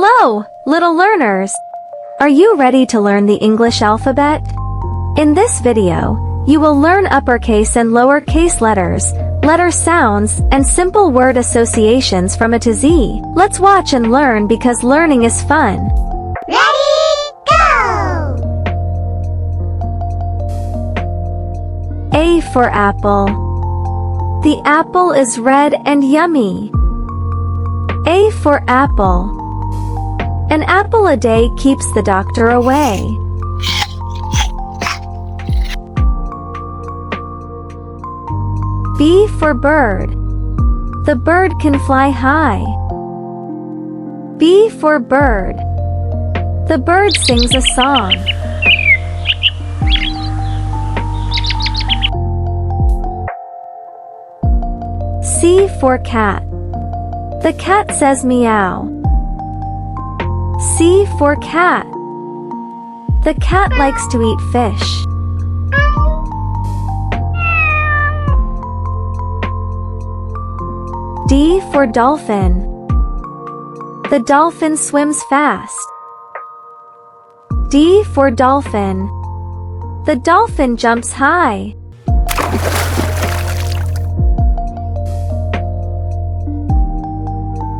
Hello, little learners! Are you ready to learn the English alphabet? In this video, you will learn uppercase and lowercase letters, letter sounds, and simple word associations from A to Z. Let's watch and learn because learning is fun. Ready, go! A for apple. The apple is red and yummy. A for apple. An apple a day keeps the doctor away. B for bird. The bird can fly high. B for bird. The bird sings a song. C for cat. The cat says meow. C for cat. The cat likes to eat fish. D for dolphin. The dolphin swims fast. D for dolphin. The dolphin jumps high.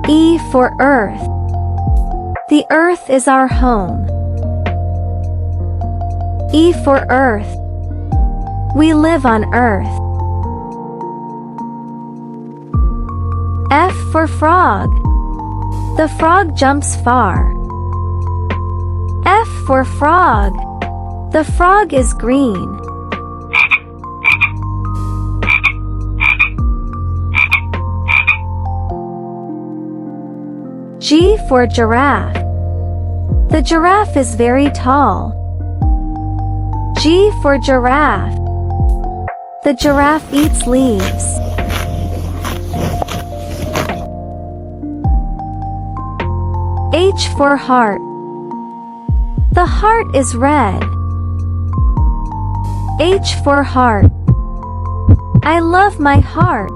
E for earth. The earth is our home. E for earth. We live on earth. F for frog. The frog jumps far. F for frog. The frog is green. G for giraffe. The giraffe is very tall. G for giraffe. The giraffe eats leaves. H for heart. The heart is red. H for heart. I love my heart.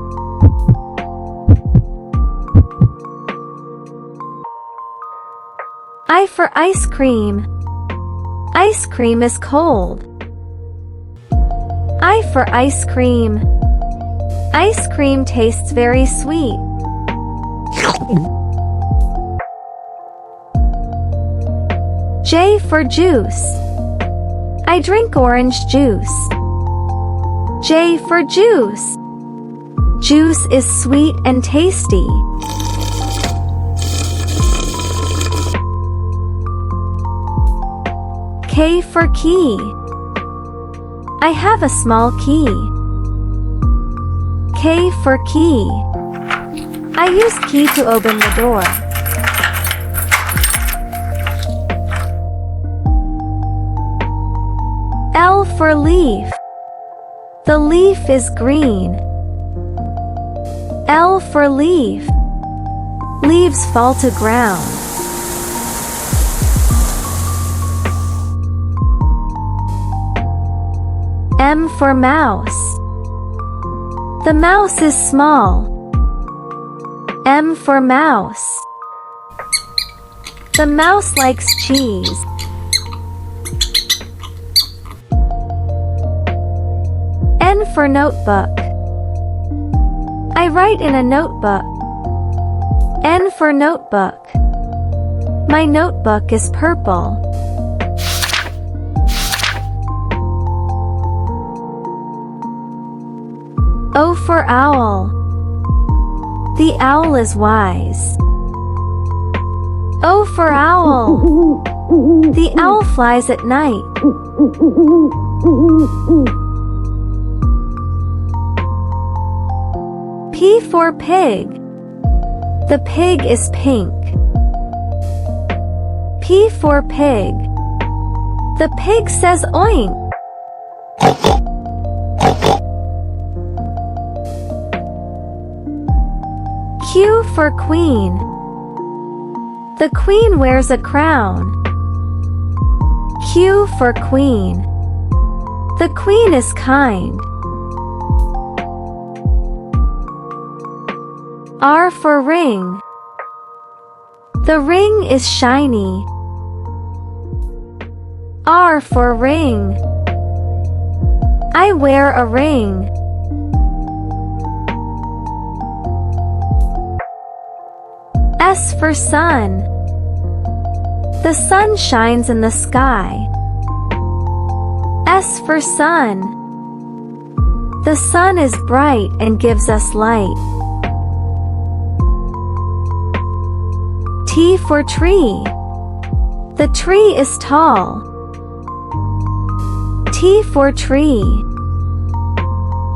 I for ice cream. Ice cream is cold. I for ice cream. Ice cream tastes very sweet. J for juice. I drink orange juice. J for juice. Juice is sweet and tasty. K for key. I have a small key. K for key. I use key to open the door. L for leaf. The leaf is green. L for leaf. Leaves fall to ground. M for mouse. The mouse is small. M for mouse. The mouse likes cheese. N for notebook. I write in a notebook. N for notebook. My notebook is purple. O for owl. The owl is wise. O for owl. The owl flies at night. P for pig. The pig is pink. P for pig. The pig says oink. Q for queen. The queen wears a crown. Q for queen. The queen is kind. R for ring. The ring is shiny. R for ring. I wear a ring. S for sun. The sun shines in the sky. S for sun. The sun is bright and gives us light. T for tree. The tree is tall. T for tree.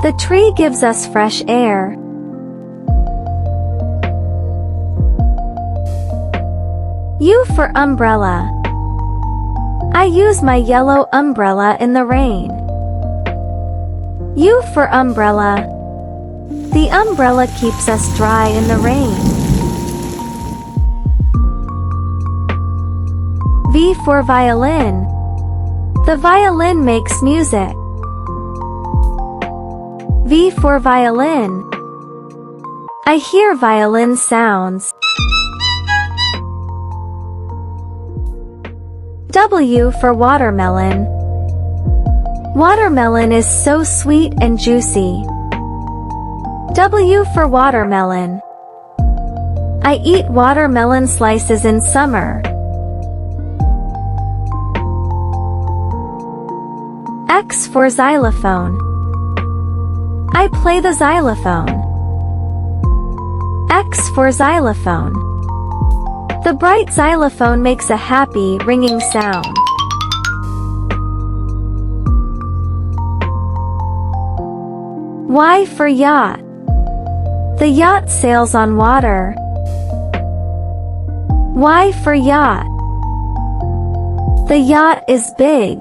The tree gives us fresh air. U for umbrella. I use my yellow umbrella in the rain. U for umbrella. The umbrella keeps us dry in the rain. V for violin. The violin makes music. V for violin. I hear violin sounds. W for watermelon. Watermelon is so sweet and juicy. W for watermelon. I eat watermelon slices in summer. X for xylophone. I play the xylophone. X for xylophone. The bright xylophone makes a happy, ringing sound. Y for yacht. The yacht sails on water. Y for yacht. The yacht is big.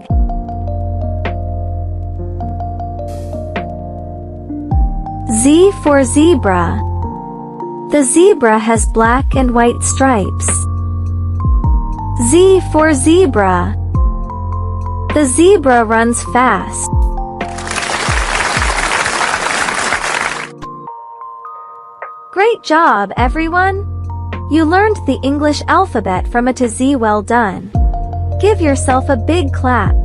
Z for zebra. The zebra has black and white stripes. Z for zebra. The zebra runs fast. Great job, everyone! You learned the English alphabet from A to Z. Well done. Give yourself a big clap.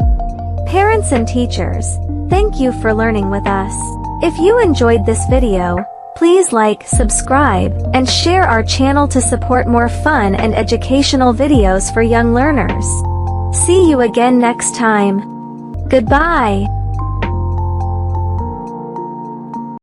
Parents and teachers, thank you for learning with us. If you enjoyed this video, please like, subscribe, and share our channel to support more fun and educational videos for young learners. See you again next time. Goodbye.